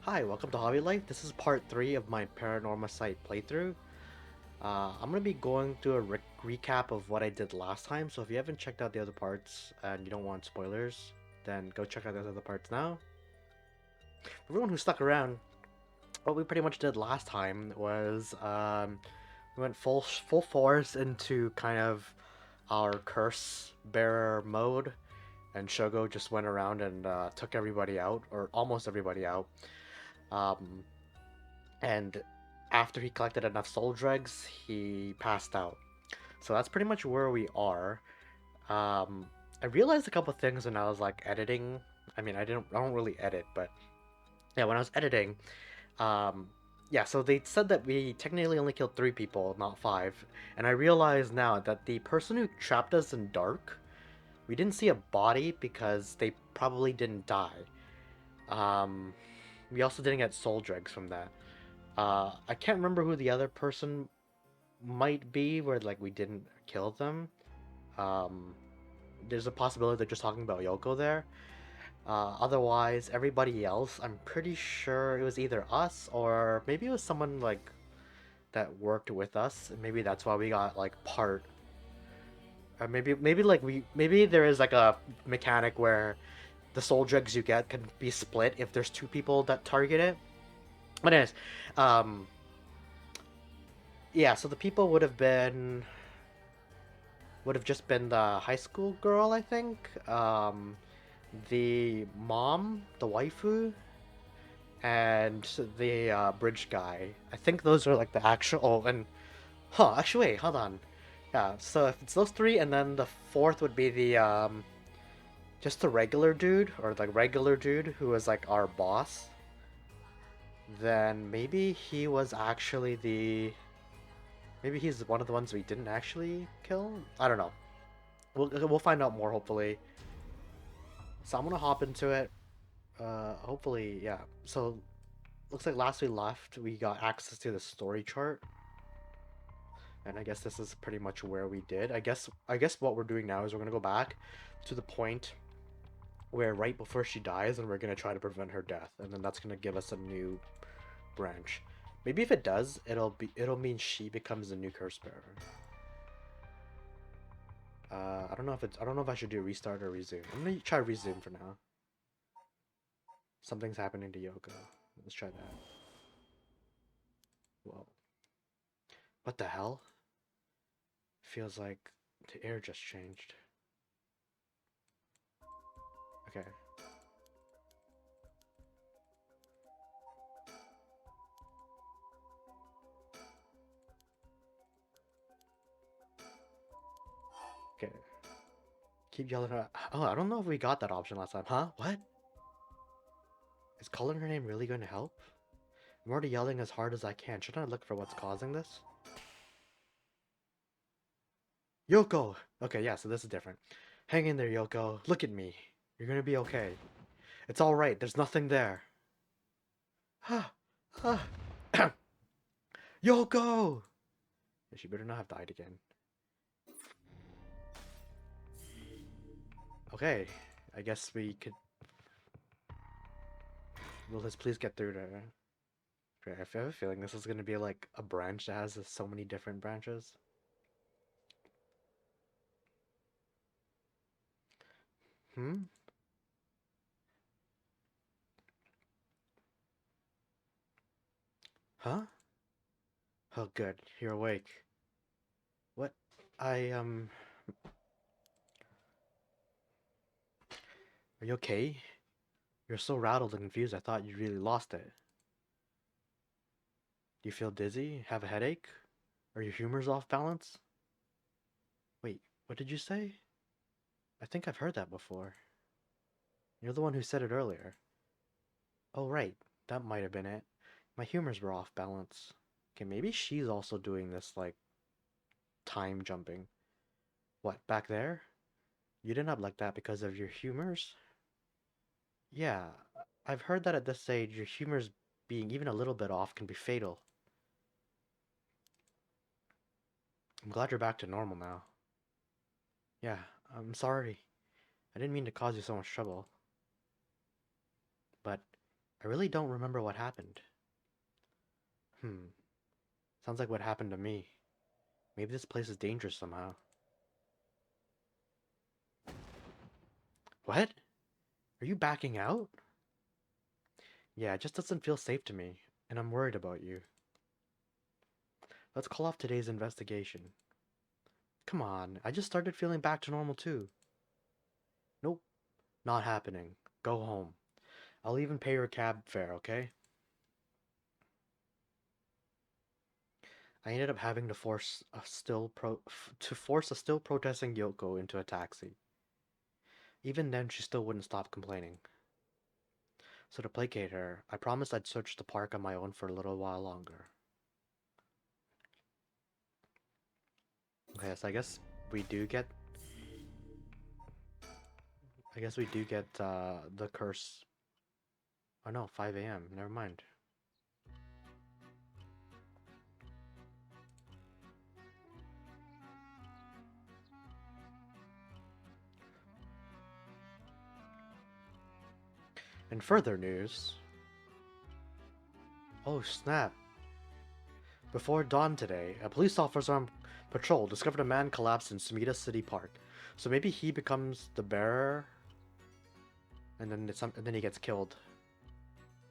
Hi, welcome to Hobby Life. This is part 3 of my Paranormasight playthrough. I'm going to be going through a recap of what I did last time, so if you haven't checked out the other parts and you don't want spoilers, then go check out those other parts now. For everyone who stuck around, what we pretty much did last time was we went full force into kind of our curse bearer mode, and Shogo just went around and took everybody out, or almost everybody out. Um, and after he collected enough soul dregs, he passed out. So that's pretty much where we are. I realized a couple things when I was like editing. I mean, I don't really edit, but yeah, when I was editing, um, yeah. So they said that we technically only killed 3 people, not 5, and I realize now that the person who trapped us in dark, we didn't see a body because they probably didn't die. Um, we also didn't get soul dregs from that. I can't remember who the other person might be where like we didn't kill them. Um, there's a possibility they're just talking about Yoko there. Otherwise, everybody else, I'm pretty sure it was either us or maybe it was someone like that worked with us. Maybe that's why we got like part. Or maybe like maybe there is like a mechanic where the soul drugs you get can be split if there's 2 people that target it. But anyways, um, yeah. So the people would have just been the high school girl, I think. The mom, the waifu, and the bridge guy. I think those are like the actual. Oh, and actually, wait, hold on. Yeah, so if it's those 3, and then the 4th would be the just the regular dude or the regular dude who was like our boss. Then maybe he was actually the. Maybe he's one of the ones we didn't actually kill. I don't know. We'll find out more hopefully. So I'm gonna hop into it. Hopefully, yeah. So looks like last we left, we got access to the story chart, and I guess this is pretty much where we did. I guess what we're doing now is we're gonna go back to the point where right before she dies, and we're gonna try to prevent her death, and then that's gonna give us a new branch. Maybe if it does, it'll mean she becomes the new curse bearer. I don't know if I should do restart or resume. I'm gonna try resume for now. Something's happening to Yoko. Let's try that. Whoa. What the hell? Feels like the air just changed. Okay. Okay. Keep yelling her. Oh, I don't know if we got that option last time. Huh? What? Is calling her name really going to help? I'm already yelling as hard as I can. Shouldn't I look for what's causing this? Yoko! Okay, yeah, so this is different. Hang in there, Yoko. Look at me. You're gonna be okay. It's alright. There's nothing there. Yoko! She better not have died again. Okay. I guess we could. Will this please get through to her? Okay, I have a feeling this is gonna be like a branch that has so many different branches. Hmm? Huh? Oh, good. You're awake. What? I, Are you okay? You're so rattled and confused, I thought you really lost it. Do you feel dizzy? Have a headache? Are your humors off balance? Wait, what did you say? I think I've heard that before. You're the one who said it earlier. Oh, right. That might have been it. My humors were off balance. Okay, maybe she's also doing this, like, time jumping. What, back there? You didn't up like that because of your humors? Yeah, I've heard that at this stage, your humors being even a little bit off can be fatal. I'm glad you're back to normal now. Yeah, I'm sorry. I didn't mean to cause you so much trouble. But I really don't remember what happened. Hmm. Sounds like what happened to me. Maybe this place is dangerous somehow. What? Are you backing out? Yeah, it just doesn't feel safe to me, and I'm worried about you. Let's call off today's investigation. Come on, I just started feeling back to normal too. Nope, not happening. Go home. I'll even pay your cab fare, okay? I ended up having to force a still protesting Yoko into a taxi. Even then, she still wouldn't stop complaining. So to placate her, I promised I'd search the park on my own for a little while longer. Okay, so we do get we do get the curse. Oh no, 5 a.m. Never mind. In further news, oh snap! Before dawn today, a police officer on patrol discovered a man collapsed in Sumida City Park. So maybe he becomes the bearer, and then he gets killed.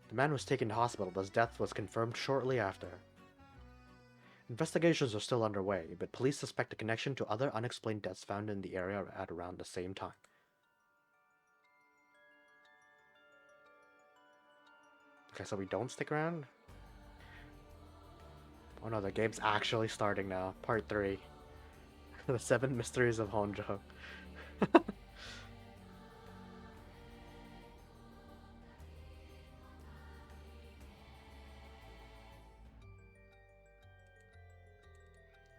The man was taken to hospital, but his death was confirmed shortly after. Investigations are still underway, but police suspect a connection to other unexplained deaths found in the area at around the same time. Okay, so we don't stick around? Oh no, the game's actually starting now. Part 3. The 7 Mysteries of Honjo.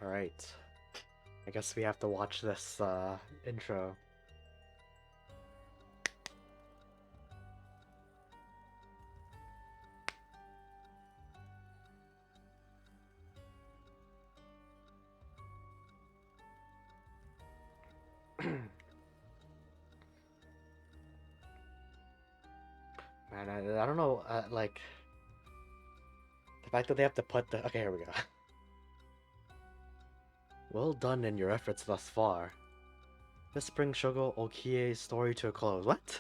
Alright. I guess we have to watch this intro. Man, I don't know, like, the fact that they have to put the... Okay, here we go. Well done in your efforts thus far. This brings Shogo Okie's story to a close. What?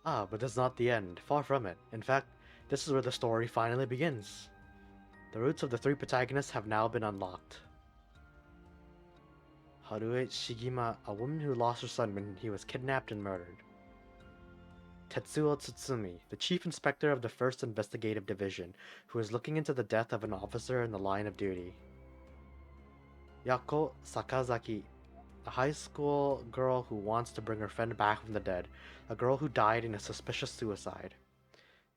Ah, but that's not the end. Far from it. In fact, this is where the story finally begins. The roots of the 3 protagonists have now been unlocked. Harue Shigima, a woman who lost her son when he was kidnapped and murdered. Tetsuo Tsutsumi, the chief inspector of the 1st Investigative Division, who is looking into the death of an officer in the line of duty. Yako Sakazaki, a high school girl who wants to bring her friend back from the dead, a girl who died in a suspicious suicide.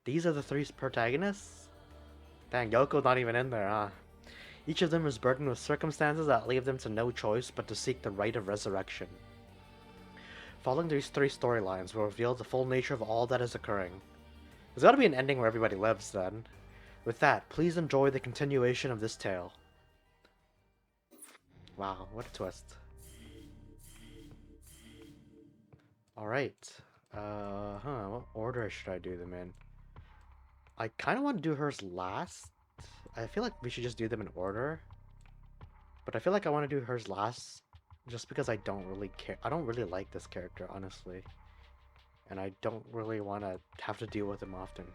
These are the 3 protagonists? Dang, Yoko's not even in there, huh? Each of them is burdened with circumstances that leave them to no choice but to seek the rite of resurrection. Following these 3 storylines will reveal the full nature of all that is occurring. There's gotta be an ending where everybody lives, then. With that, please enjoy the continuation of this tale. Wow, what a twist. Alright. What order should I do them in? I kind of want to do hers last. I feel like we should just do them in order. But I feel like I want to do hers last just because I don't really care. I don't really like this character, honestly. And I don't really want to have to deal with him often.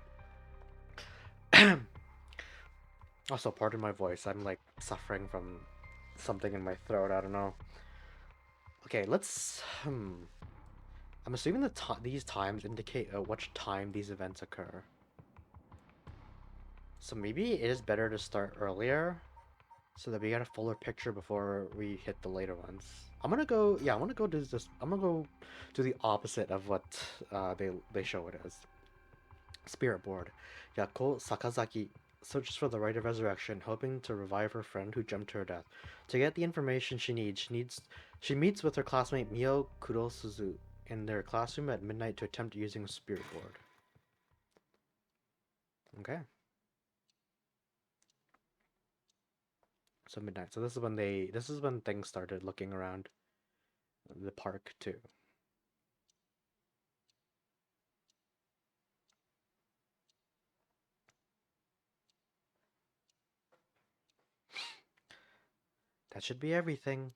Also, pardon my voice. I'm like suffering from something in my throat. I don't know. Okay, let's. I'm assuming that these times indicate which time these events occur. So maybe it is better to start earlier so that we get a fuller picture before we hit the later ones. I'm gonna go. Yeah, I'm gonna go do this. I'm gonna go do the opposite of what they show it as. Spirit board. Yako Sakazaki searches for the rite of resurrection, hoping to revive her friend who jumped to her death. To get the information she meets with her classmate Mio Kurosuzu in their classroom at midnight to attempt using a spirit board. Okay. So midnight. So this is when things started looking around the park too. That should be everything.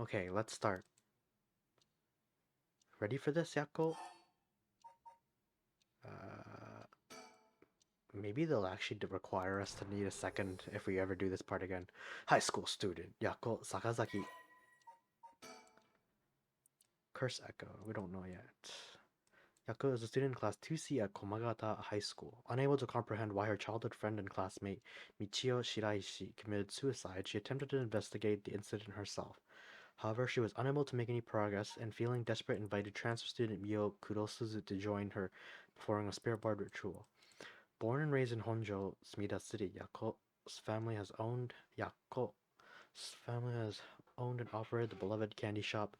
Okay, let's start. Ready for this, Yako? Uh, Maybe they'll actually require us to need a second if we ever do this part again. High school student, Yako Sakazaki. Curse Echo, we don't know yet. Yako is a student in Class 2C at Komagata High School. Unable to comprehend why her childhood friend and classmate Michio Shiraishi committed suicide, she attempted to investigate the incident herself. However, she was unable to make any progress, and feeling desperate invited transfer student Mio Kurosuzu to join her performing a spirit board ritual. Born and raised in Honjo, Smida City, Yako's family has owned and operated the beloved candy shop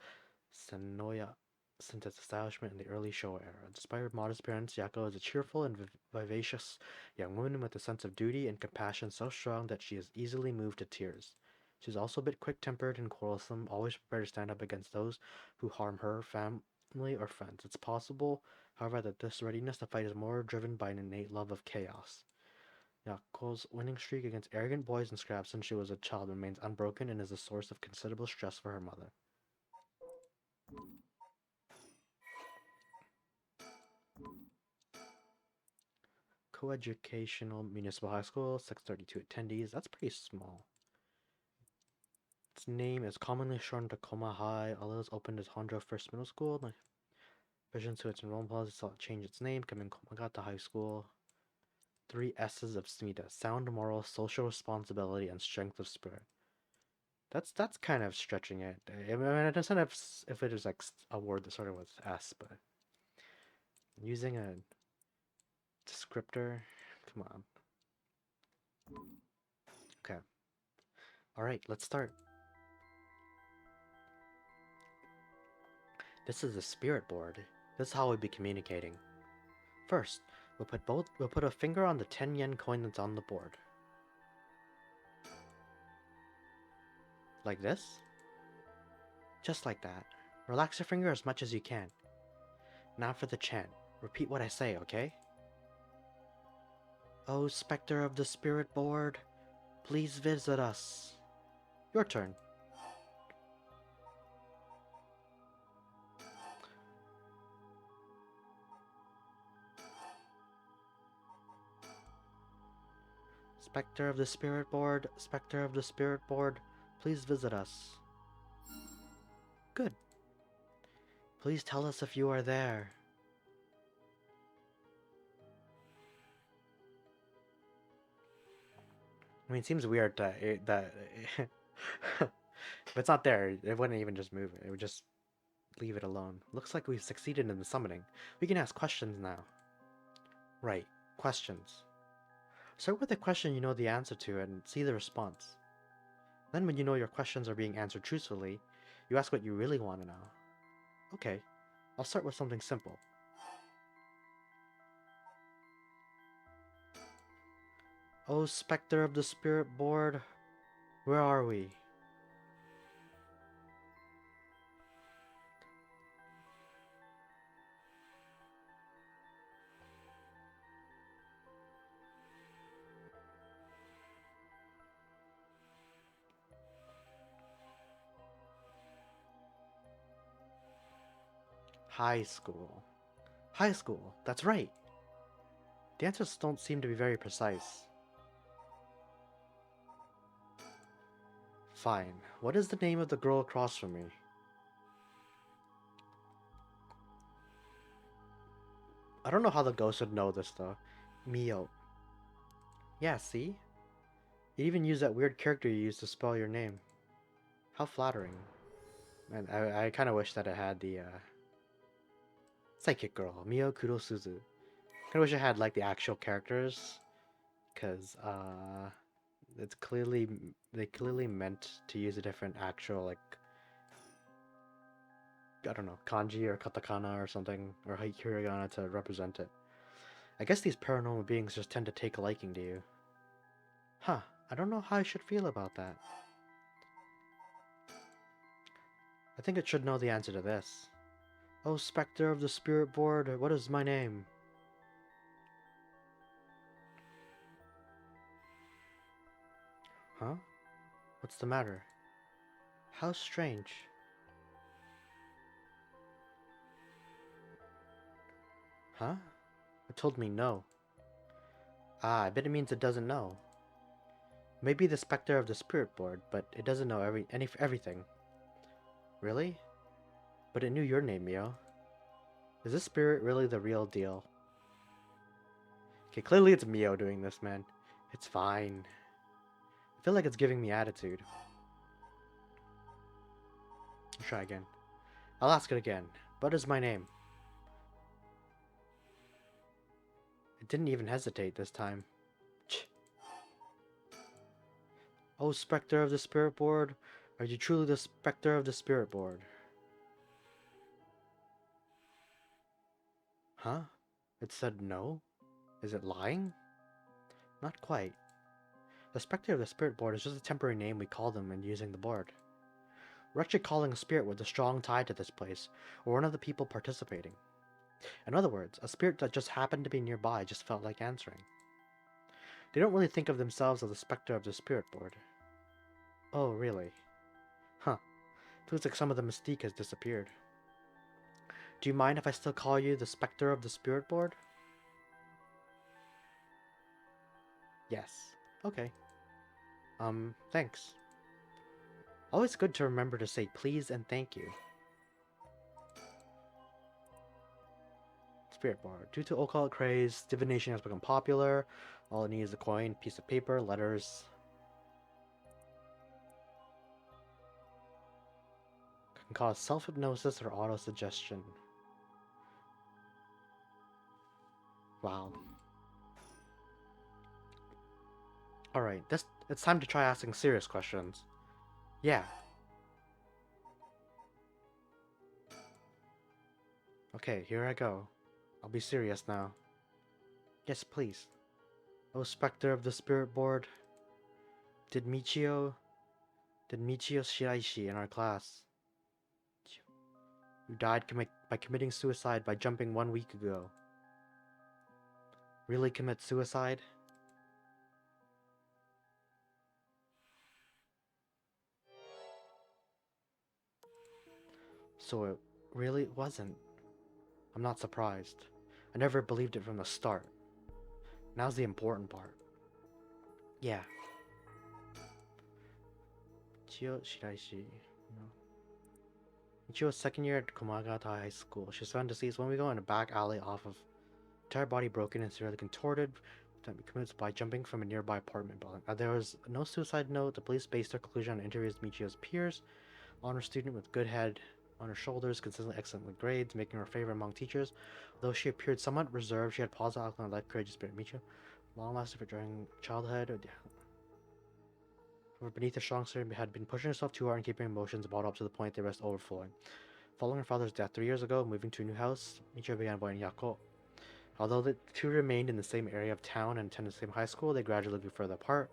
Senoya since its establishment in the early Showa era. Despite her modest appearance, Yako is a cheerful and vivacious young woman with a sense of duty and compassion so strong that she is easily moved to tears. She's also a bit quick-tempered and quarrelsome, always prepared to stand up against those who harm her, family, or friends. It's possible, however, that this readiness to fight is more driven by an innate love of chaos. Yako's winning streak against arrogant boys and scraps since she was a child remains unbroken and is a source of considerable stress for her mother. Coeducational Municipal High School, 632 attendees. That's pretty small. Its name is commonly shortened to Koma High, although it's opened as Honjo First Middle School. The revision to its enrollment policy saw it change its name, becoming Komagata High School. 3 S's of Smida: sound moral, social responsibility, and strength of spirit. That's kind of stretching it. I mean, I understand if it is like a word that started with S, but using a descriptor, come on. Okay. All right, let's start. This is the spirit board. This is how we'll be communicating. First, we'll put a finger on the 10 yen coin that's on the board. Like this? Just like that. Relax your finger as much as you can. Now for the chant. Repeat what I say, okay? Oh, Specter of the Spirit Board, please visit us. Your turn. Specter of the Spirit Board, Specter of the Spirit Board, please visit us. Good. Please tell us if you are there. I mean, it seems weird that if it's not there, it wouldn't even just move it. It would just leave it alone. Looks like we've succeeded in the summoning. We can ask questions now. Right, questions. Start with a question you know the answer to and see the response. Then when you know your questions are being answered truthfully, you ask what you really want to know. Okay, I'll start with something simple. Oh, Specter of the Spirit Board, where are we? High school. High school, that's right. The answers don't seem to be very precise. Fine. What is the name of the girl across from me? I don't know how the ghost would know this though. Mio. Yeah, see? You even use that weird character you used to spell your name. How flattering. Man, I kind of wish that it had the psychic girl, Mio Kurosuzu. I wish it had like the actual characters, because they clearly meant to use a different actual like I don't know kanji or katakana or something or hiragana to represent it. I guess these paranormal beings just tend to take a liking to you. Huh? I don't know how I should feel about that. I think it should know the answer to this. Oh, Specter of the Spirit Board, what is my name? Huh? What's the matter? How strange. Huh? It told me no. Ah, I bet it means it doesn't know. Maybe the Specter of the Spirit Board, but it doesn't know everything. Really? But it knew your name, Mio. Is this spirit really the real deal? Okay, clearly it's Mio doing this, man. It's fine. I feel like it's giving me attitude. I'll try again. I'll ask it again. What is my name? It didn't even hesitate this time. Ch. Oh, Specter of the Spirit Board, are you truly the Specter of the Spirit Board? Huh? It said no? Is it lying? Not quite. The Specter of the Spirit Board is just a temporary name we call them when using the board. We're actually calling a spirit with a strong tie to this place, or one of the people participating. In other words, a spirit that just happened to be nearby just felt like answering. They don't really think of themselves as the Specter of the Spirit Board. Oh, really? Huh. Feels like some of the mystique has disappeared. Do you mind if I still call you the Specter of the Spirit Board? Yes. Okay. Thanks. Always good to remember to say please and thank you. Spirit Board. Due to occult craze, divination has become popular. All it needs is a coin, piece of paper, letters. Can cause self-hypnosis or auto-suggestion. Wow. Alright, it's time to try asking serious questions. Yeah. Okay, here I go. I'll be serious now. Yes, please. Oh, Specter of the Spirit Board. Did Michio Shiraishi in our class, who died by committing suicide by jumping 1 week ago, really commit suicide? So it really wasn't. I'm not surprised. I never believed it from the start. Now's the important part. Yeah. Michio Shiraishi. Michio's second year at Komagata High School. She was found deceased when we go in a back alley off of entire body broken and severely contorted. Commits by jumping from a nearby apartment building. There was no suicide note. The police based their conclusion on interviews with Michio's peers. Honor student with good head on her shoulders, consistently excellent with grades, making her a favorite among teachers. Though she appeared somewhat reserved, she had positive outlook on life, courageous spirit. Michio, long lasting for during childhood. However, beneath the strong spirit, had been pushing herself too hard and keeping emotions bottled up to the point they risked overflowing. Following her father's death 3 years ago, moving to a new house, Michio began avoiding Yako. Although the two remained in the same area of town and attended the same high school, they gradually grew further apart.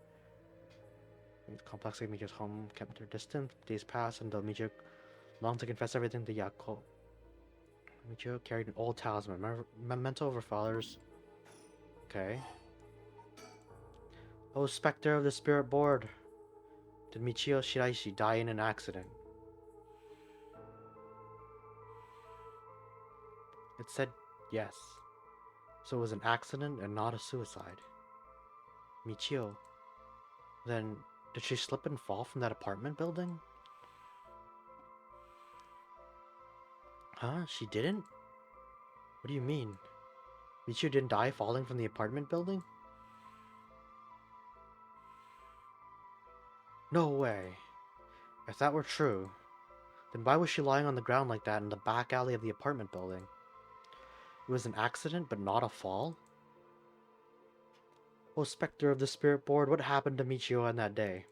The complex of Michio's home kept their distance. Days passed until Michio longed to confess everything to Yako. Michio carried an old talisman, memento of her father's. Okay. Oh, Specter of the Spirit Board! Did Michio Shiraishi die in an accident? It said yes. So it was an accident and not a suicide. Michio. Then, did she slip and fall from that apartment building? Huh? She didn't? What do you mean? Michio didn't die falling from the apartment building? No way. If that were true, then why was she lying on the ground like that in the back alley of the apartment building? It was an accident, but not a fall? Oh, Specter of the Spirit Board, what happened to Michio on that day?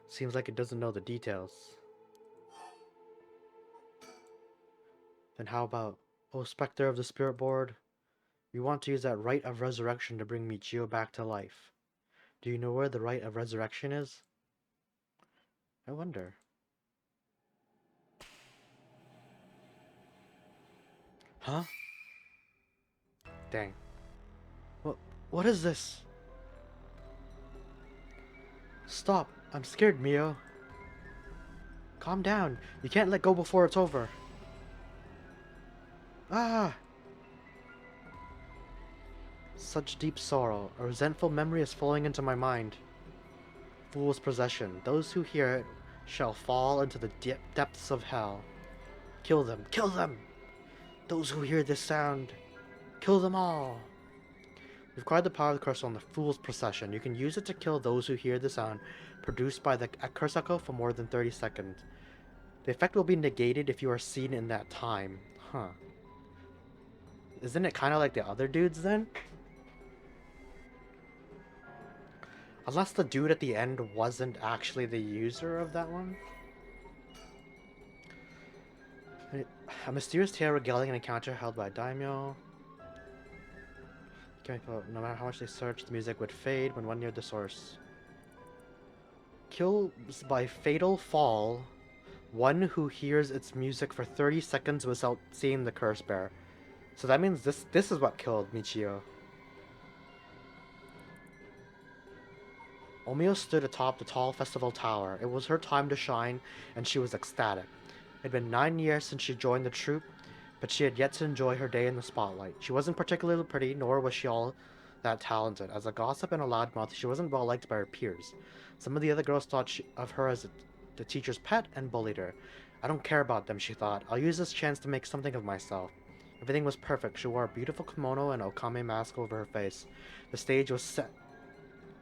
Seems like it doesn't know the details. Then how about, oh, Specter of the Spirit Board, we want to use that rite of resurrection to bring Michio back to life. Do you know where the rite of resurrection is? I wonder. Huh? Dang. What is this? Stop! I'm scared, Mio. Calm down. You can't let go before it's over. Ah! Such deep sorrow. A resentful memory is flowing into my mind. Fool's possession. Those who hear it shall fall into the depths of hell. Kill them! Kill them! Those who hear this sound, kill them all! We've acquired the power of the curse on the Fool's Procession. You can use it to kill those who hear the sound produced by the curse echo for more than 30 seconds. The effect will be negated if you are seen in that time. Huh. Isn't it kind of like the other dudes then? Unless the dude at the end wasn't actually the user of that one? A mysterious tale regaling an encounter held by a daimyo. No matter how much they searched, the music would fade when one neared the source. Kills by fatal fall one who hears its music for 30 seconds without seeing the curse bearer. So that means this is what killed Michio. Omio stood atop the tall festival tower. It was her time to shine, and she was ecstatic. It had been 9 years since she joined the troupe, but she had yet to enjoy her day in the spotlight. She wasn't particularly pretty, nor was she all that talented. As a gossip and a loudmouth, she wasn't well liked by her peers. Some of the other girls thought of her as the teacher's pet and bullied her. I don't care about them, she thought. I'll use this chance to make something of myself. Everything was perfect. She wore a beautiful kimono and okame mask over her face. The stage was set.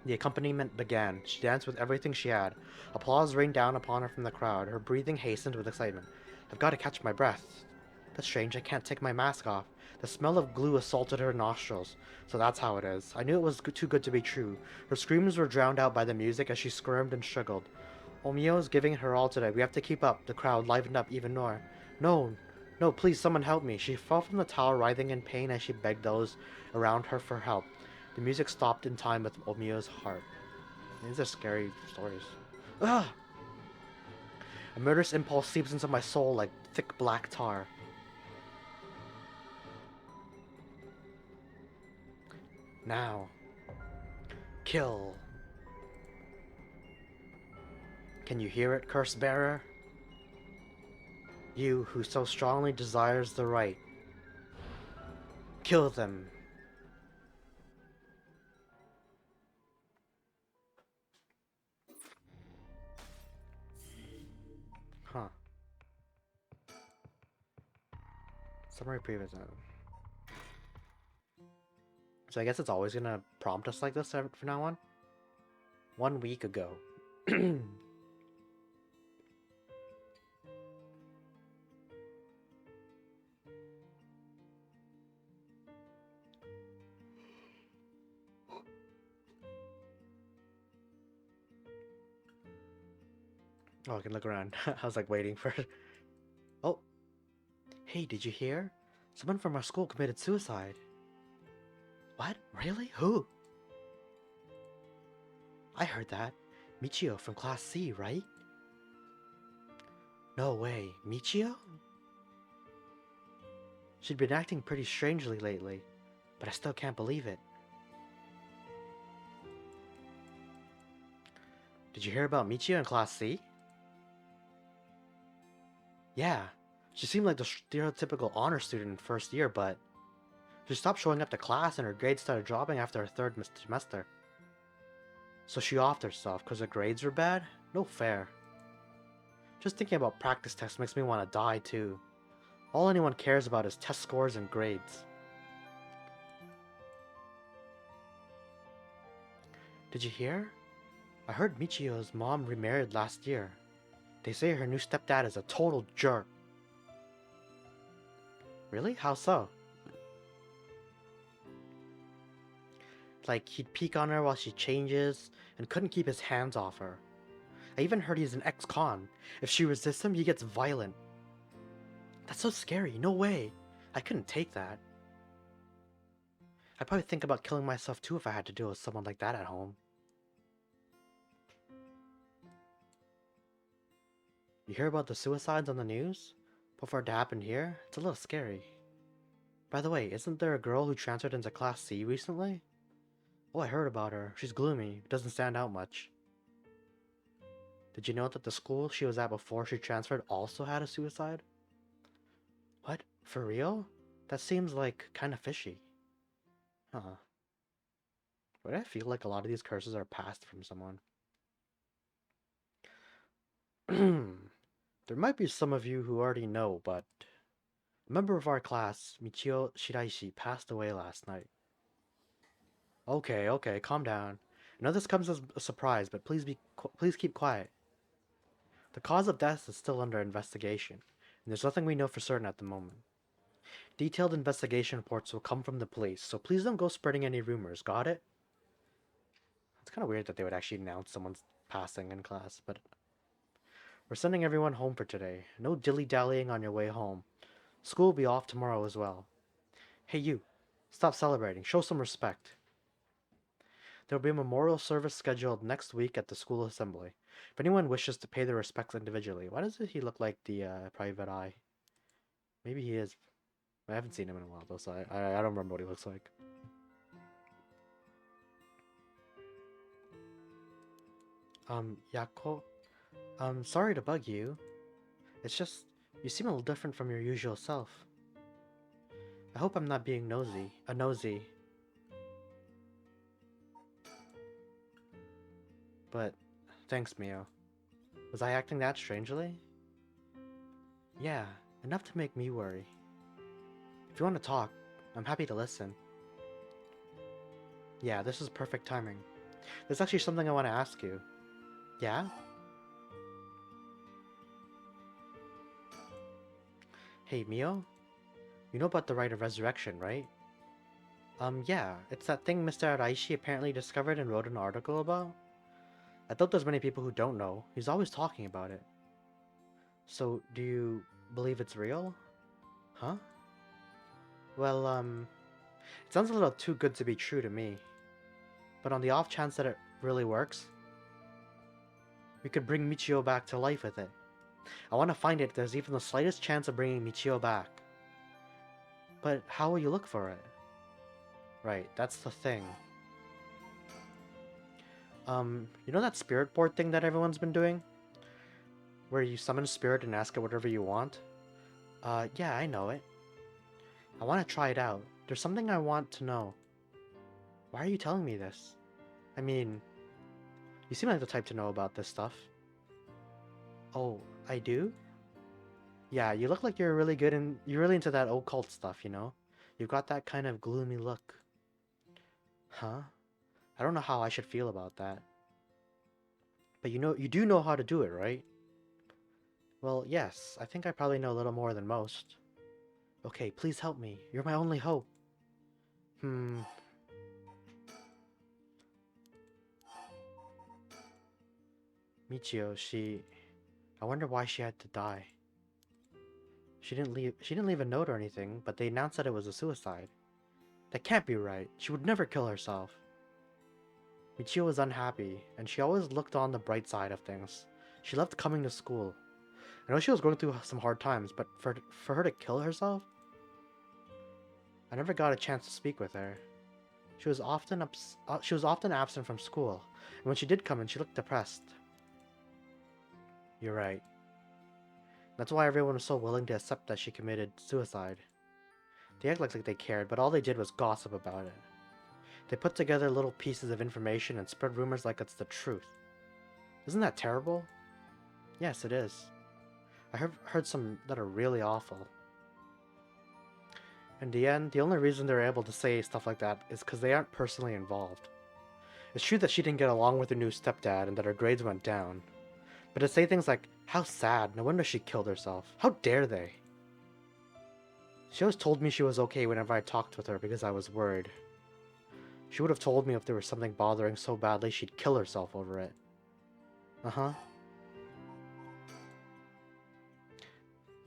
The accompaniment began. She danced with everything she had. Applause rained down upon her from the crowd. Her breathing hastened with excitement. I've got to catch my breath. That's strange, I can't take my mask off. The smell of glue assaulted her nostrils. So that's how it is. I knew it was too good to be true. Her screams were drowned out by the music as she squirmed and struggled. Omio is giving her all today. We have to keep up. The crowd livened up even more. No, no, please, someone help me. She fell from the tower, writhing in pain as she begged those around her for help. The music stopped in time with Omio's heart. These are scary stories. Ugh! A murderous impulse seeps into my soul like thick black tar. Now. Kill. Can you hear it, curse bearer? You who so strongly desires the right. Kill them. Huh. Summary previous. So I guess it's always gonna prompt us like this from now on. 1 week ago. Oh, I can look around. I was like waiting for it. Oh. Hey, did you hear? Someone from our school committed suicide. What? Really? Who? I heard that. Michio from Class C, right? No way. Michio? She'd been acting pretty strangely lately, but I still can't believe it. Did you hear about Michio in Class C? Yeah. She seemed like the stereotypical honor student in first year, but she stopped showing up to class and her grades started dropping after her third semester. So she offed herself because her grades were bad? No fair. Just thinking about practice tests makes me want to die too. All anyone cares about is test scores and grades. Did you hear? I heard Michio's mom remarried last year. They say her new stepdad is a total jerk. Really? How so? Like, he'd peek on her while she changes, and couldn't keep his hands off her. I even heard he's an ex-con. If she resists him, he gets violent. That's so scary. No way. I couldn't take that. I'd probably think about killing myself too if I had to deal with someone like that at home. You hear about the suicides on the news? Before it happened here? It's a little scary. By the way, isn't there a girl who transferred into Class C recently? Oh, I heard about her. She's gloomy. Doesn't stand out much. Did you know that the school she was at before she transferred also had a suicide? What? For real? That seems like kinda fishy. Huh. But I feel like a lot of these curses are passed from someone. There might be some of you who already know, but a member of our class, Michio Shiraishi, passed away last night. Okay, calm down. I know this comes as a surprise, but please keep quiet. The cause of death is still under investigation, and there's nothing we know for certain at the moment. Detailed investigation reports will come from the police, so please don't go spreading any rumors, got it? It's kind of weird that they would actually announce someone's passing in class, but we're sending everyone home for today. No dilly-dallying on your way home. School will be off tomorrow as well. Hey you, stop celebrating, show some respect. There will be a memorial service scheduled next week at the school assembly. If anyone wishes to pay their respects individually. Why does he look like the private eye? Maybe he is. I haven't seen him in a while though, so I don't remember what he looks like. Yako? Sorry to bug you. It's just, you seem a little different from your usual self. I hope I'm not being nosy. But, thanks, Mio. Was I acting that strangely? Yeah, enough to make me worry. If you want to talk, I'm happy to listen. Yeah, this is perfect timing. There's actually something I want to ask you. Yeah? Hey, Mio? You know about the Rite of Resurrection, right? Yeah, it's that thing Mr. Araishi apparently discovered and wrote an article about. I thought there's many people who don't know. He's always talking about it. So, do you believe it's real? Huh? Well, it sounds a little too good to be true to me. But on the off chance that it really works, we could bring Michio back to life with it. I want to find it if there's even the slightest chance of bringing Michio back. But how will you look for it? Right, that's the thing. You know that spirit board thing that everyone's been doing? Where you summon a spirit and ask it whatever you want? Yeah, I know it. I want to try it out. There's something I want to know. Why are you telling me this? I mean, you seem like the type to know about this stuff. Oh, I do? Yeah, you look like you're really into that occult stuff, you know? You've got that kind of gloomy look. Huh? I don't know how I should feel about that. But you do know how to do it, right? Well, yes, I think I probably know a little more than most. Okay, please help me. You're my only hope. Hmm. Michio, I wonder why she had to die. She didn't leave a note or anything, but they announced that it was a suicide. That can't be right. She would never kill herself. Michio was unhappy, and she always looked on the bright side of things. She loved coming to school. I know she was going through some hard times, but for her to kill herself? I never got a chance to speak with her. She was often absent from school, and when she did come in, she looked depressed. You're right. That's why everyone was so willing to accept that she committed suicide. They act like they cared, but all they did was gossip about it. They put together little pieces of information and spread rumors like it's the truth. Isn't that terrible? Yes, it is. I heard some that are really awful. In the end, the only reason they're able to say stuff like that is because they aren't personally involved. It's true that she didn't get along with her new stepdad and that her grades went down. But to say things like, how sad, no wonder she killed herself. How dare they? She always told me she was okay whenever I talked with her because I was worried. She would have told me if there was something bothering so badly she'd kill herself over it. Uh-huh.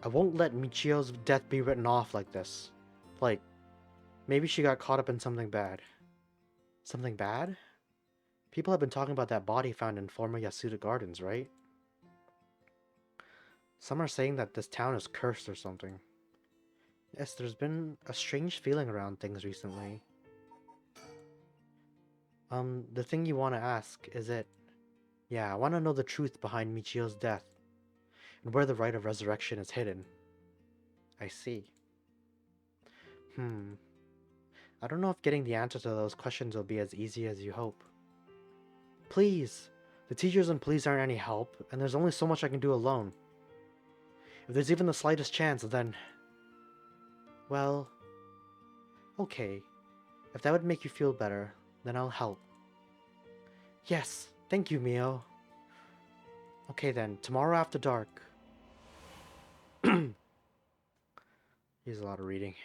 I won't let Michio's death be written off like this. Like, maybe she got caught up in something bad. Something bad? People have been talking about that body found in former Yasuda Gardens, right? Some are saying that this town is cursed or something. Yes, there's been a strange feeling around things recently. The thing you want to ask, is it... Yeah, I want to know the truth behind Michio's death, and where the rite of resurrection is hidden. I see. Hmm. I don't know if getting the answer to those questions will be as easy as you hope. Please! The teachers and police aren't any help, and there's only so much I can do alone. If there's even the slightest chance, then... Well... Okay. If that would make you feel better, then I'll help. Yes! Thank you, Mio. Okay then, tomorrow after dark. Here's a lot of reading.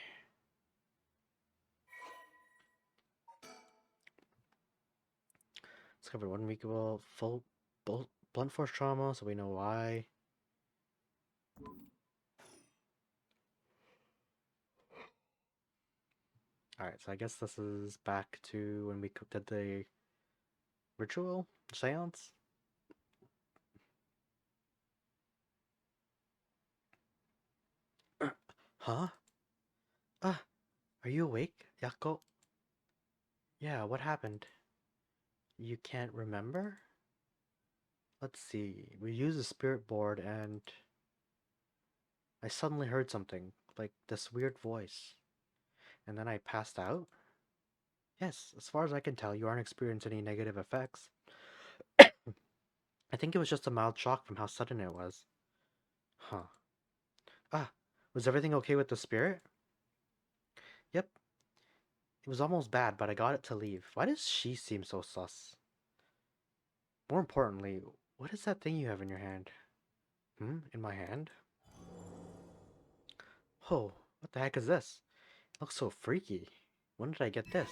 Discovered 1 week ago, full blunt force trauma, so we know why. Alright, so I guess this is back to when we did the ritual seance. Huh? Ah, are you awake, Yako? Yeah, what happened? You can't remember? Let's see. We used the spirit board and I suddenly heard something, like this weird voice. And then I passed out? Yes, as far as I can tell, you aren't experiencing any negative effects. I think it was just a mild shock from how sudden it was. Huh. Ah, was everything okay with the spirit? Yep. It was almost bad, but I got it to leave. Why does she seem so sus? More importantly, what is that thing you have in your hand? In my hand? Oh, what the heck is this? It looks so freaky. When did I get this?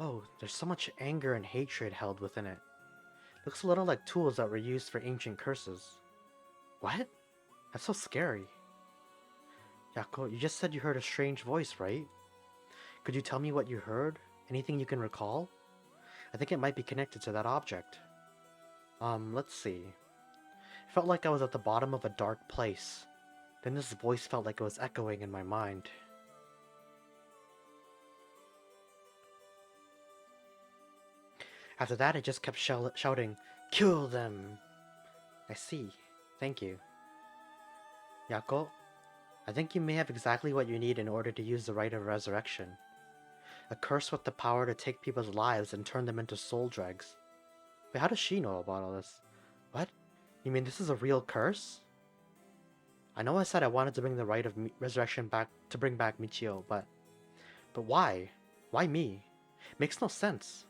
Oh, there's so much anger and hatred held within it. Looks a little like tools that were used for ancient curses. What? That's so scary. Yako, you just said you heard a strange voice, right? Could you tell me what you heard? Anything you can recall? I think it might be connected to that object. Let's see. It felt like I was at the bottom of a dark place. Then this voice felt like it was echoing in my mind. After that, it just kept shouting, "Kill them!" I see. Thank you. Yako, I think you may have exactly what you need in order to use the rite of resurrection. A curse with the power to take people's lives and turn them into soul dregs. Wait, how does she know about all this? What? You mean this is a real curse? I know I said I wanted to bring the rite of resurrection back to bring back Michio, but why? Why me? Makes no sense.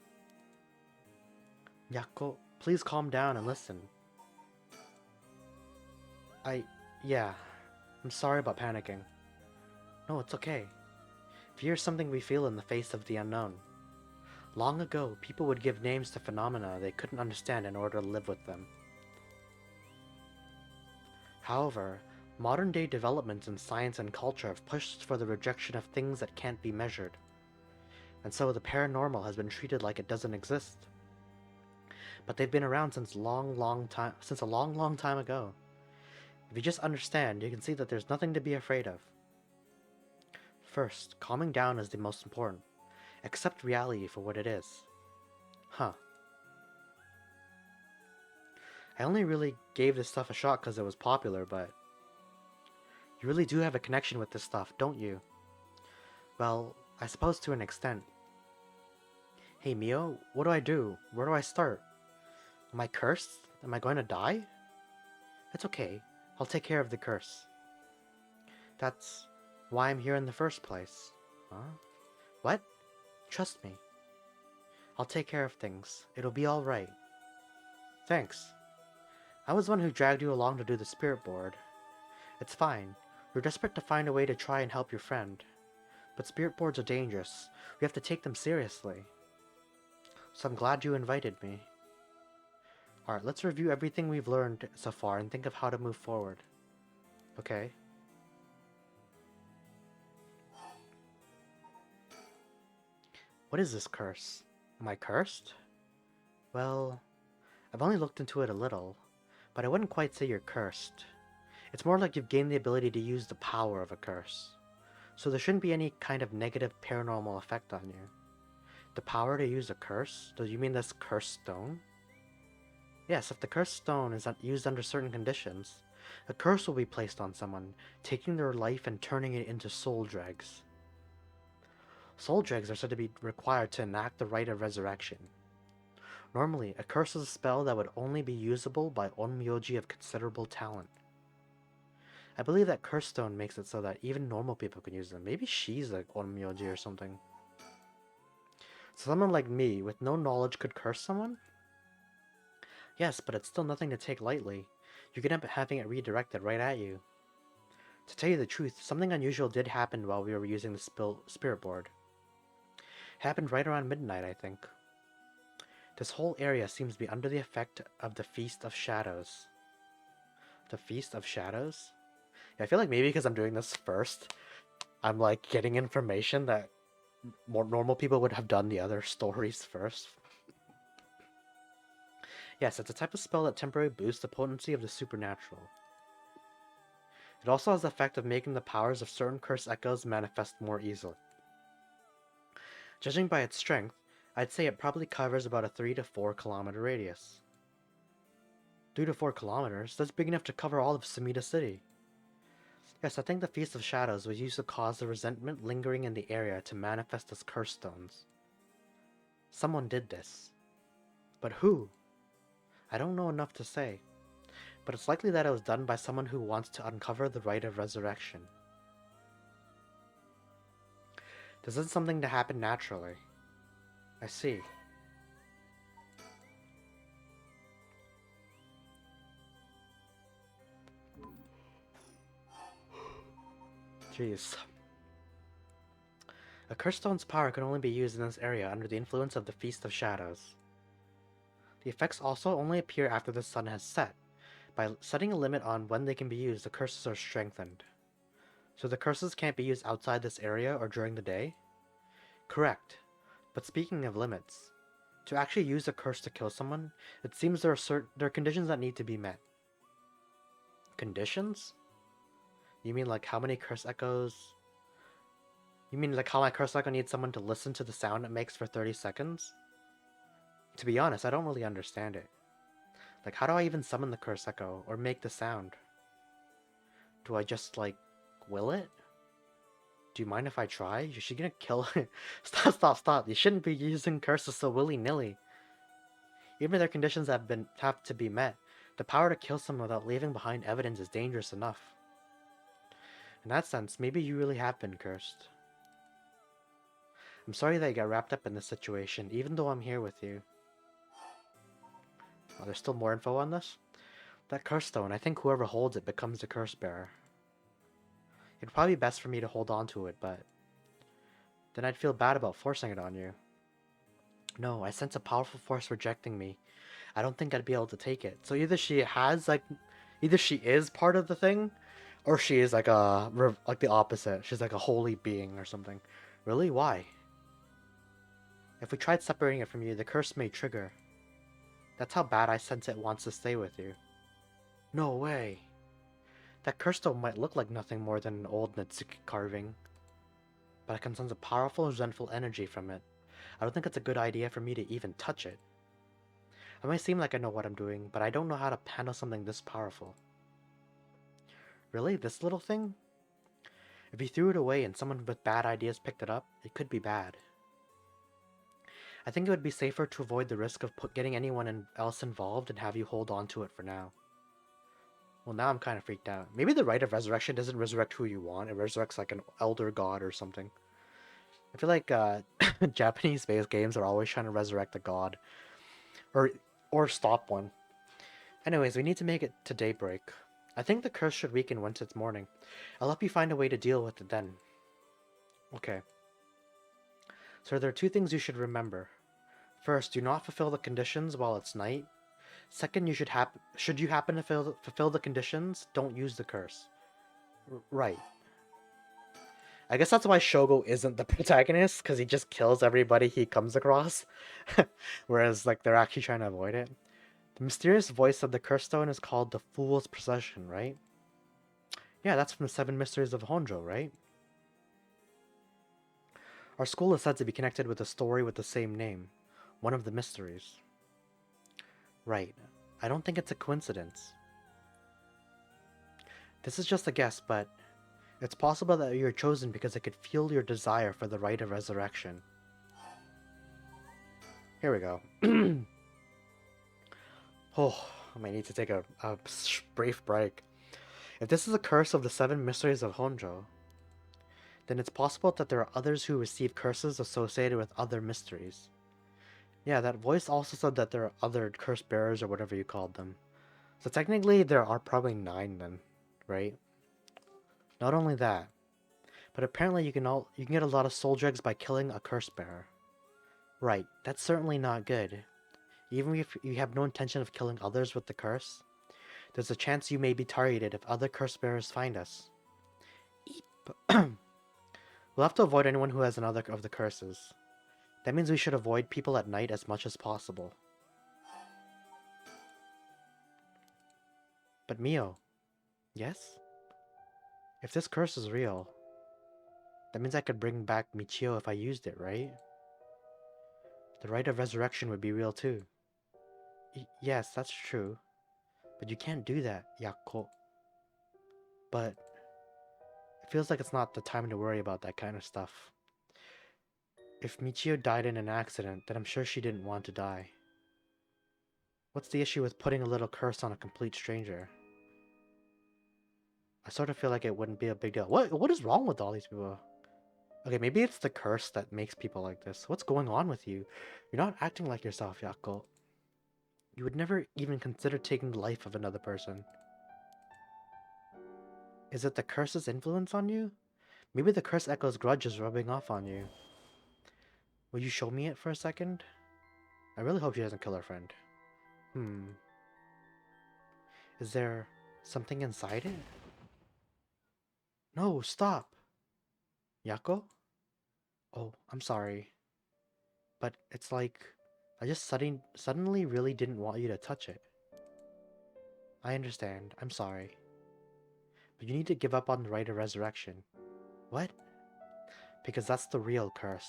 Yako, please calm down and listen. Yeah, I'm sorry about panicking. No, it's okay. Fear is something we feel in the face of the unknown. Long ago, people would give names to phenomena they couldn't understand in order to live with them. However, modern-day developments in science and culture have pushed for the rejection of things that can't be measured. And so the paranormal has been treated like it doesn't exist. But they've been around since a long, long time ago. If you just understand, you can see that there's nothing to be afraid of. First, calming down is the most important. Accept reality for what it is. Huh. I only really gave this stuff a shot because it was popular, but... You really do have a connection with this stuff, don't you? Well, I suppose to an extent. Hey Mio, what do I do? Where do I start? Am I cursed? Am I going to die? It's okay. I'll take care of the curse. That's why I'm here in the first place. Huh? What? Trust me. I'll take care of things. It'll be alright. Thanks. I was the one who dragged you along to do the spirit board. It's fine. You're desperate to find a way to try and help your friend. But spirit boards are dangerous. We have to take them seriously. So I'm glad you invited me. Alright, let's review everything we've learned so far and think of how to move forward. Okay? What is this curse? Am I cursed? Well, I've only looked into it a little, but I wouldn't quite say you're cursed. It's more like you've gained the ability to use the power of a curse. So there shouldn't be any kind of negative paranormal effect on you. The power to use a curse? Do you mean this cursed stone? Yes, if the cursed stone is used under certain conditions, a curse will be placed on someone, taking their life and turning it into soul dregs. Soul dregs are said to be required to enact the rite of resurrection. Normally, a curse is a spell that would only be usable by onmyoji of considerable talent. I believe that curse stone makes it so that even normal people can use them. Maybe she's like onmyoji or something. So someone like me, with no knowledge, could curse someone? Yes, but it's still nothing to take lightly. You could end up having it redirected right at you. To tell you the truth, something unusual did happen while we were using the spirit board. It happened right around midnight, I think. This whole area seems to be under the effect of the Feast of Shadows. The Feast of Shadows? Yeah, I feel like maybe because I'm doing this first, I'm like getting information that more normal people would have done the other stories first. Yes, it's a type of spell that temporarily boosts the potency of the supernatural. It also has the effect of making the powers of certain cursed echoes manifest more easily. Judging by its strength, I'd say it probably covers about a 3 to 4 kilometer radius. 3 to 4 kilometers? That's big enough to cover all of Samita City. Yes, I think the Feast of Shadows was used to cause the resentment lingering in the area to manifest as curse stones. Someone did this. But who? I don't know enough to say, but it's likely that it was done by someone who wants to uncover the rite of resurrection. This isn't something to happen naturally. I see. Jeez. A curse stone's power can only be used in this area under the influence of the Feast of Shadows. The effects also only appear after the sun has set. By setting a limit on when they can be used, the curses are strengthened. So the curses can't be used outside this area or during the day? Correct. But speaking of limits, to actually use a curse to kill someone, it seems there are conditions that need to be met. Conditions? You mean like how many curse echoes? You mean like how my curse echo needs someone to listen to the sound it makes for 30 seconds? To be honest, I don't really understand it. Like, how do I even summon the curse echo or make the sound? Do I just, like, will it? Do you mind if I try? Is she gonna kill it? Stop. You shouldn't be using curses so willy-nilly. Even if their conditions have to be met, the power to kill someone without leaving behind evidence is dangerous enough. In that sense, maybe you really have been cursed. I'm sorry that you got wrapped up in this situation, even though I'm here with you. Oh, there's still more info on this? That curse stone, I think whoever holds it becomes the curse bearer. It'd probably be best for me to hold on to it, but then I'd feel bad about forcing it on you. No, I sense a powerful force rejecting me. I don't think I'd be able to take it. So either she is part of the thing, or she is like like the opposite. She's like a holy being or something. Really? Why? If we tried separating it from you, the curse may trigger. That's how bad I sense it wants to stay with you. No way. That curse stone might look like nothing more than an old Natsuki carving, but I can sense a powerful, resentful energy from it. I don't think it's a good idea for me to even touch it. I might seem like I know what I'm doing, but I don't know how to handle something this powerful. Really? This little thing? If you threw it away and someone with bad ideas picked it up, it could be bad. I think it would be safer to avoid the risk of getting anyone else involved and have you hold on to it for now. Well, now I'm kind of freaked out. Maybe the rite of resurrection doesn't resurrect who you want. It resurrects like an elder god or something. I feel like Japanese-based games are always trying to resurrect a god. Or stop one. Anyways, we need to make it to daybreak. I think the curse should weaken once it's morning. I'll help you find a way to deal with it then. Okay. So there are two things you should remember. First, do not fulfill the conditions while it's night. Second, should you happen to fulfill the conditions, don't use the curse. Right. I guess that's why Shogo isn't the protagonist, because he just kills everybody he comes across. Whereas, like, they're actually trying to avoid it. The mysterious voice of the curse stone is called the Fool's Procession, right? Yeah, that's from the Seven Mysteries of Honjo, right? Our school is said to be connected with a story with the same name, one of the mysteries. Right. I don't think it's a coincidence. This is just a guess, but it's possible that you were chosen because it could fuel your desire for the rite of resurrection. Here we go. Oh, I might need to take a brief break. If this is a curse of the 7 mysteries of Honjo, then it's possible that there are others who receive curses associated with other mysteries. Yeah, that voice also said that there are other curse bearers or whatever you called them. So technically there are probably 9 then, right? Not only that, but apparently you can get a lot of soul dregs by killing a curse bearer. Right, that's certainly not good. Even if you have no intention of killing others with the curse, there's a chance you may be targeted if other curse bearers find us. Eep. We'll have to avoid anyone who has another of the curses. That means we should avoid people at night as much as possible. But Mio, yes? If this curse is real, that means I could bring back Michio if I used it, right? The rite of resurrection would be real too. Yes, that's true. But you can't do that, Yakko. But it feels like it's not the time to worry about that kind of stuff. If Michio died in an accident, then I'm sure she didn't want to die. What's the issue with putting a little curse on a complete stranger? I sort of feel like it wouldn't be a big deal. What is wrong with all these people? Okay, maybe it's the curse that makes people like this. What's going on with you? You're not acting like yourself, Yakko. You would never even consider taking the life of another person. Is it the curse's influence on you? Maybe the curse echo's grudge is rubbing off on you. Will you show me it for a second? I really hope she doesn't kill her friend. Is there something inside it? No, stop! Yako? Oh, I'm sorry. But it's like, I just suddenly really didn't want you to touch it. I understand, I'm sorry. But you need to give up on the rite of resurrection. What? Because that's the real curse.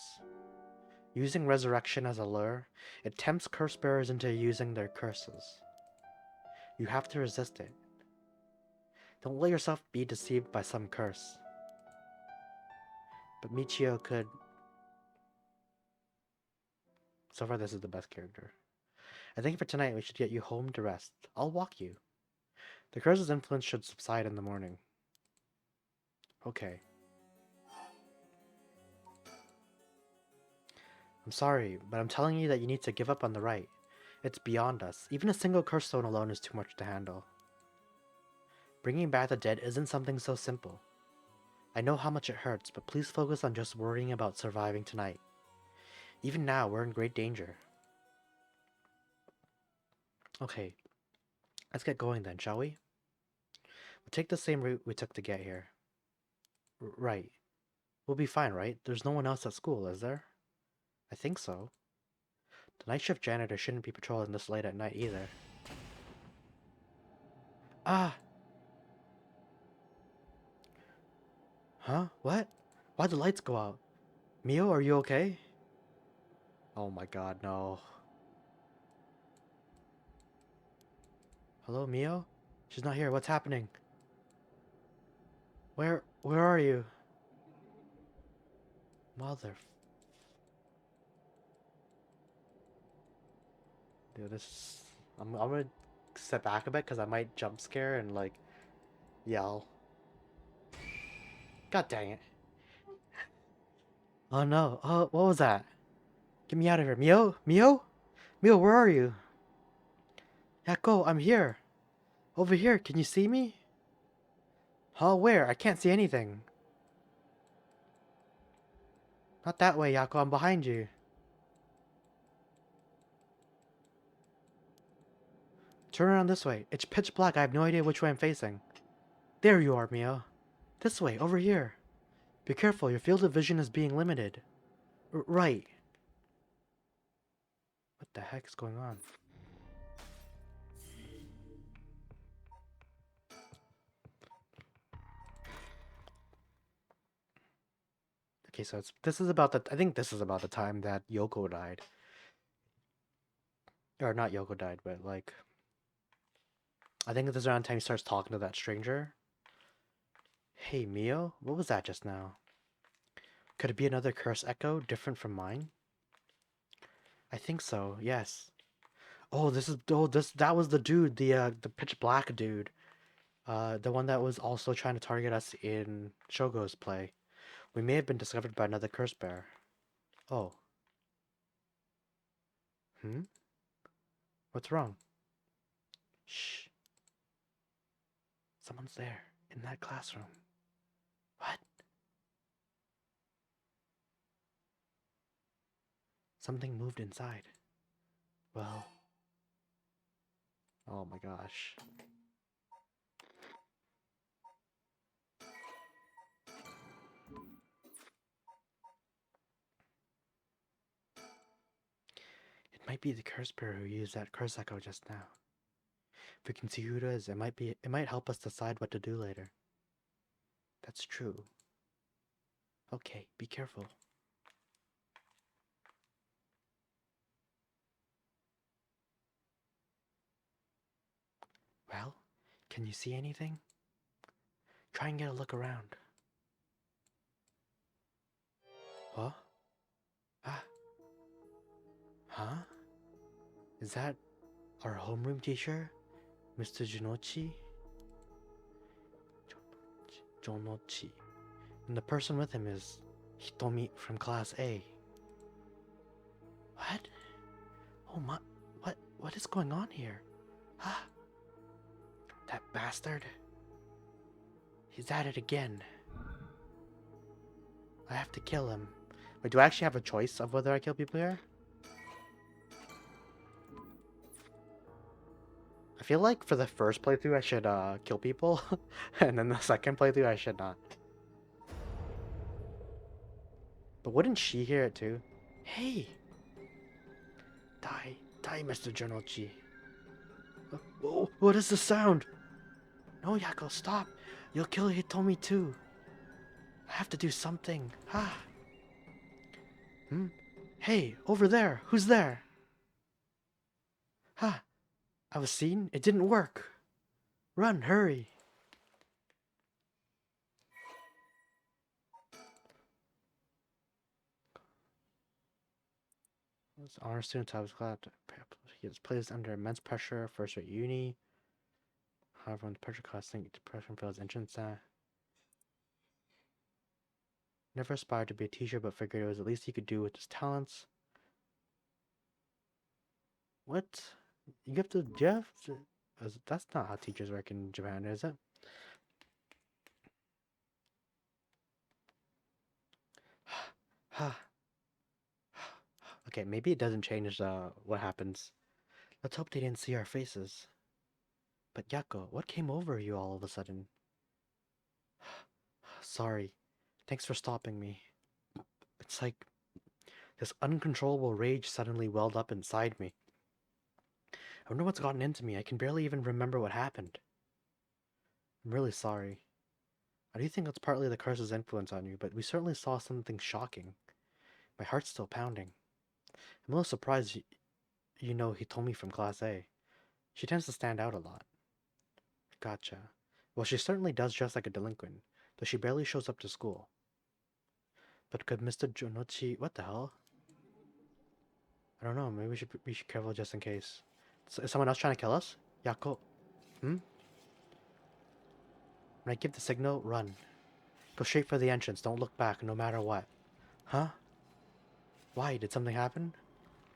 Using resurrection as a lure, it tempts curse bearers into using their curses. You have to resist it. Don't let yourself be deceived by some curse. But Michio could... So far this is the best character. I think for tonight we should get you home to rest. I'll walk you. The curse's influence should subside in the morning. Okay. I'm sorry, but I'm telling you that you need to give up on the rite. It's beyond us. Even a single curse stone alone is too much to handle. Bringing back the dead isn't something so simple. I know how much it hurts, but please focus on just worrying about surviving tonight. Even now, we're in great danger. Okay, let's get going then, shall we? We'll take the same route we took to get here. Right. We'll be fine, right? There's no one else at school, is there? I think so. The night shift janitor shouldn't be patrolling this late at night either. Ah! Huh? What? Why'd the lights go out? Mio, are you okay? Oh my god, no. Hello, Mio? She's not here. What's happening? Where are you? Mother... Dude, this... I'm gonna step back a bit because I might jump scare and, like, yell. God dang it. Oh no. Oh, what was that? Get me out of here. Mio? Mio? Mio, where are you? Yako, I'm here. Over here. Can you see me? Huh? Where? I can't see anything. Not that way, Yako. I'm behind you. Turn around this way. It's pitch black. I have no idea which way I'm facing. There you are, Mio. This way. Over here. Be careful. Your field of vision is being limited. Right. What the heck is going on? Okay, so this is about the I think this is about the time that Yoko died. Or not Yoko died, but like I think this is around the time he starts talking to that stranger. Hey Mio, what was that just now? Could it be another curse echo, different from mine? I think so, yes. Oh, that was the dude, the pitch black dude. The one that was also trying to target us in Shogo's play. We may have been discovered by another curse bearer. Oh. Hmm? What's wrong? Shh. Someone's there, in that classroom. What? Something moved inside. Well, oh my gosh. It might be the curse bearer who used that curse echo just now. If we can see who it is, it might help us decide what to do later. That's true. Okay, be careful. Well, can you see anything? Try and get a look around. Huh? Ah. Huh? Is that our homeroom teacher, Mr. Jinochi? Jonochi. And the person with him is Hitomi from Class A. What? Oh my... What is going on here? Ah! That bastard. He's at it again. I have to kill him. Wait, do I actually have a choice of whether I kill people here? I feel like for the first playthrough I should kill people, and then the second playthrough I should not. But wouldn't she hear it too? Hey! Die, Mr. Jonochi. Oh, what is the sound? No, Yako, stop! You'll kill Hitomi too. I have to do something. Ah! Hmm? Hey, over there! Who's there? Ha! I was seen? It didn't work! Run, hurry! This honor student I was glad he is placed under immense pressure, first at uni. However, when the pressure caused depression fails entrance, never aspired to be a teacher, but figured it was the least he could do with his talents. What? You have to, that's not how teachers work in Japan, is it? Okay, maybe it doesn't change what happens. Let's hope they didn't see our faces. But Yako, what came over you all of a sudden? Sorry. Thanks for stopping me. It's like this uncontrollable rage suddenly welled up inside me. I wonder what's gotten into me. I can barely even remember what happened. I'm really sorry. I do think it's partly the curse's influence on you, but we certainly saw something shocking. My heart's still pounding. I'm a little surprised you know Hitomi from Class A. She tends to stand out a lot. Gotcha. Well, she certainly does dress like a delinquent, though she barely shows up to school. But could Mr. Jonochi... What the hell? I don't know, maybe we should be careful just in case. Is someone else trying to kill us? Yako. Hmm? When I give the signal, run. Go straight for the entrance, don't look back, no matter what. Huh? Why? Did something happen?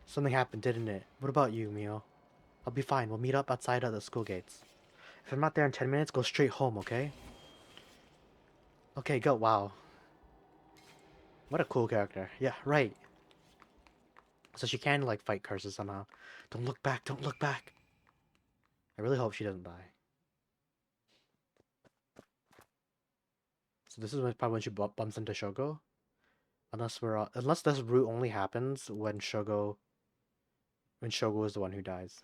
Something happened, didn't it? What about you, Mio? I'll be fine, we'll meet up outside of the school gates. If I'm not there in 10 minutes, go straight home, okay? Okay, go. Wow. What a cool character. Yeah, right. So she can, like, fight curses somehow. Don't look back, don't look back. I really hope she doesn't die. So this is probably when she bumps into Shogo. Unless this route only happens when Shogo is the one who dies.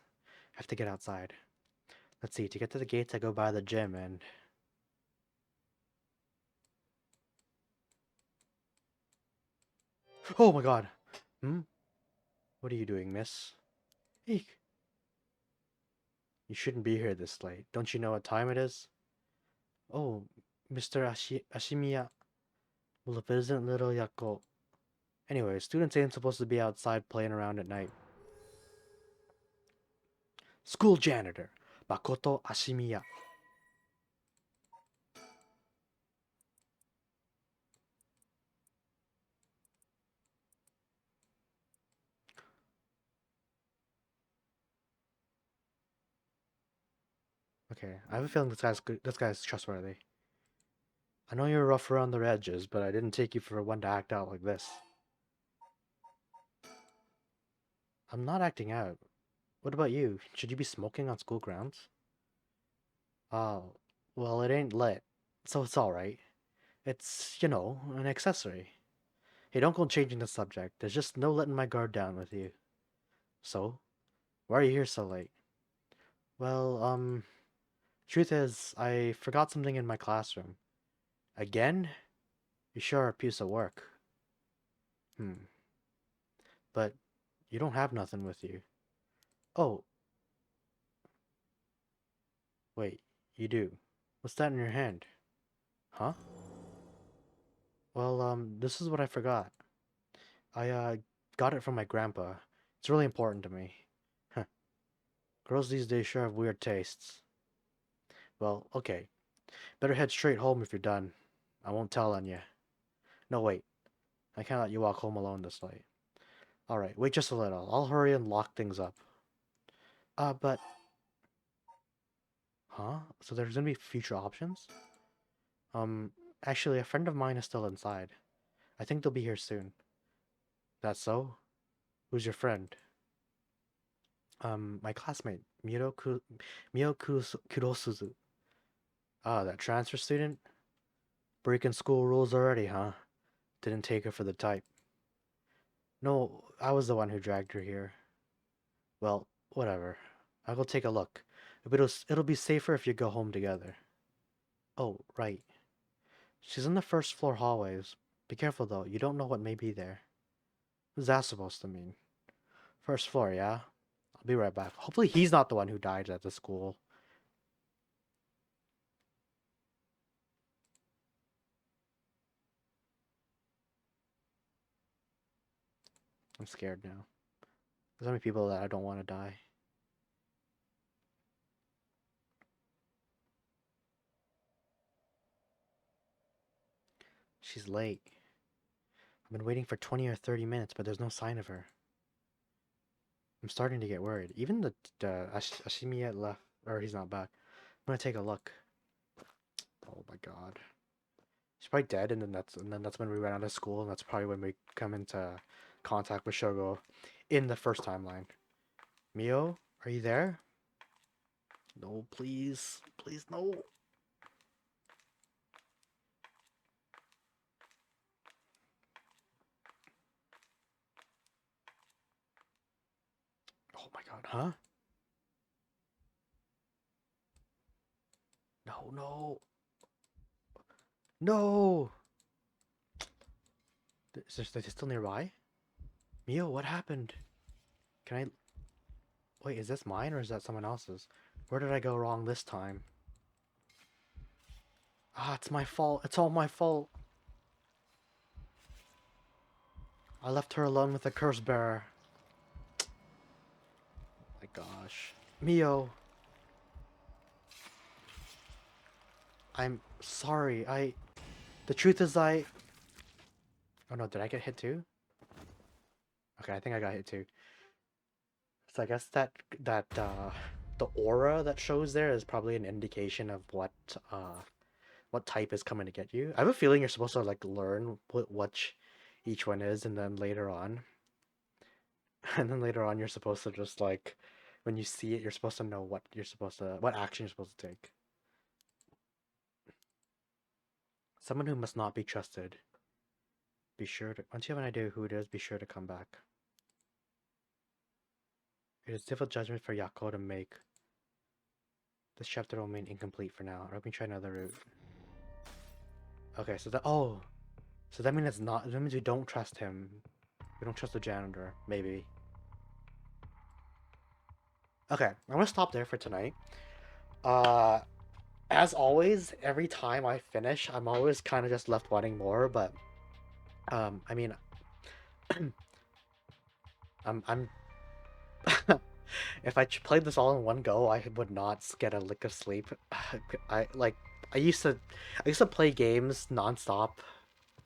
I have to get outside. Let's see, to get to the gates I go by the gym and... Oh my god. Hmm? What are you doing, miss? Eek. You shouldn't be here this late. Don't you know what time it is? Oh, Mr. Ashimiya. Well, if it isn't little Yako. Anyway, students ain't supposed to be outside playing around at night. School janitor, Makoto Ashimiya. Okay, I have a feeling this guy's good. This guy's trustworthy. I know you're rough around the edges, but I didn't take you for one to act out like this. I'm not acting out. What about you? Should you be smoking on school grounds? Oh, well, it ain't lit, so it's alright. It's, an accessory. Hey, don't go changing the subject. There's just no letting my guard down with you. So, why are you here so late? Well, truth is, I forgot something in my classroom. Again? You sure are a piece of work. Hmm. But you don't have nothing with you. Oh, wait, you do. What's that in your hand? Huh? Well, this is what I forgot. I got it from my grandpa. It's really important to me. Huh. Girls these days sure have weird tastes. Well, okay. Better head straight home if you're done. I won't tell on you. No, wait. I can't let you walk home alone this late. Alright, wait just a little. I'll hurry and lock things up. But... Huh? So there's gonna be future options? Um, actually, a friend of mine is still inside. I think they'll be here soon. That's so? Who's your friend? My classmate, Kurosuzu. Ah, that transfer student? Breaking school rules already, huh? Didn't take her for the type. No, I was the one who dragged her here. Well, whatever. I'll go take a look. But it'll be safer if you go home together. Oh, right. She's in the first floor hallways. Be careful though, you don't know what may be there. What's that supposed to mean? First floor, yeah? I'll be right back. Hopefully he's not the one who died at the school. I'm scared now. There's so many people that I don't want to die. She's late. I've been waiting for 20 or 30 minutes, but there's no sign of her. I'm starting to get worried. Even the Ashimiya left, or he's not back. I'm gonna take a look. Oh my god. She's probably dead, and then that's when we went out of school, and that's probably when we come into contact with Shogo in the first timeline. Mio, are you there? No, please. Please, no. Oh my god, huh? No, no. No! Is they still nearby? Mio, what happened? Can I... Wait, is this mine or is that someone else's? Where did I go wrong this time? Ah, it's my fault. It's all my fault. I left her alone with the curse bearer. My gosh. Mio, I'm sorry. The truth is Oh no, did I get hit too? Okay, I think I got hit too. So I guess the aura that shows there is probably an indication of what type is coming to get you. I have a feeling you're supposed to like learn which each one is, and then later on, and then later on you're supposed to just like when you see it, you're supposed to know what action you're supposed to take. Someone who must not be trusted. Be sure to once you have an idea who it is, be sure to come back. It is difficult judgment for Yako to make. This chapter will remain incomplete for now. Let me try another route. Okay, so that means it's not. That means we don't trust him. We don't trust the janitor. Maybe. Okay, I'm gonna stop there for tonight. Uh, as always, every time I finish, I'm always kind of just left wanting more. But I mean, I'm if I played this all in one go, I would not get a lick of sleep. I like I used to I used to play games nonstop.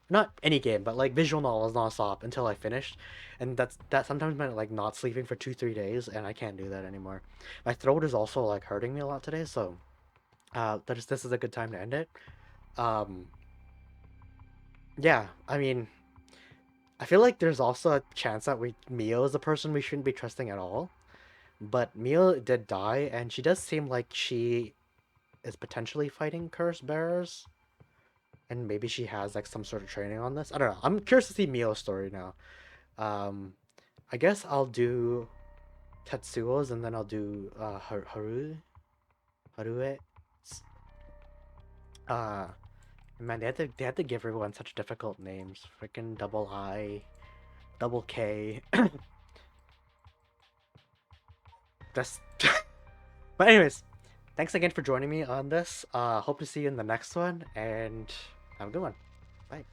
Not any game, but like visual novels nonstop until I finished, and that sometimes meant like not sleeping for 2 3 days, and I can't do that anymore. My throat is also like hurting me a lot today, so this is a good time to end it. Um, yeah, I mean, I feel like there's also a chance that Mio is a person we shouldn't be trusting at all. But Mio did die, and she does seem like she is potentially fighting curse bearers, and maybe she has like some sort of training on this. I don't know. I'm curious to see Mio's story now. Um, I guess I'll do Tetsuo's, and then I'll do Harue. Uh, man, they had to give everyone such difficult names. Freaking double I, double K. That's. But anyways, thanks again for joining me on this. Hope to see you in the next one, and have a good one. Bye.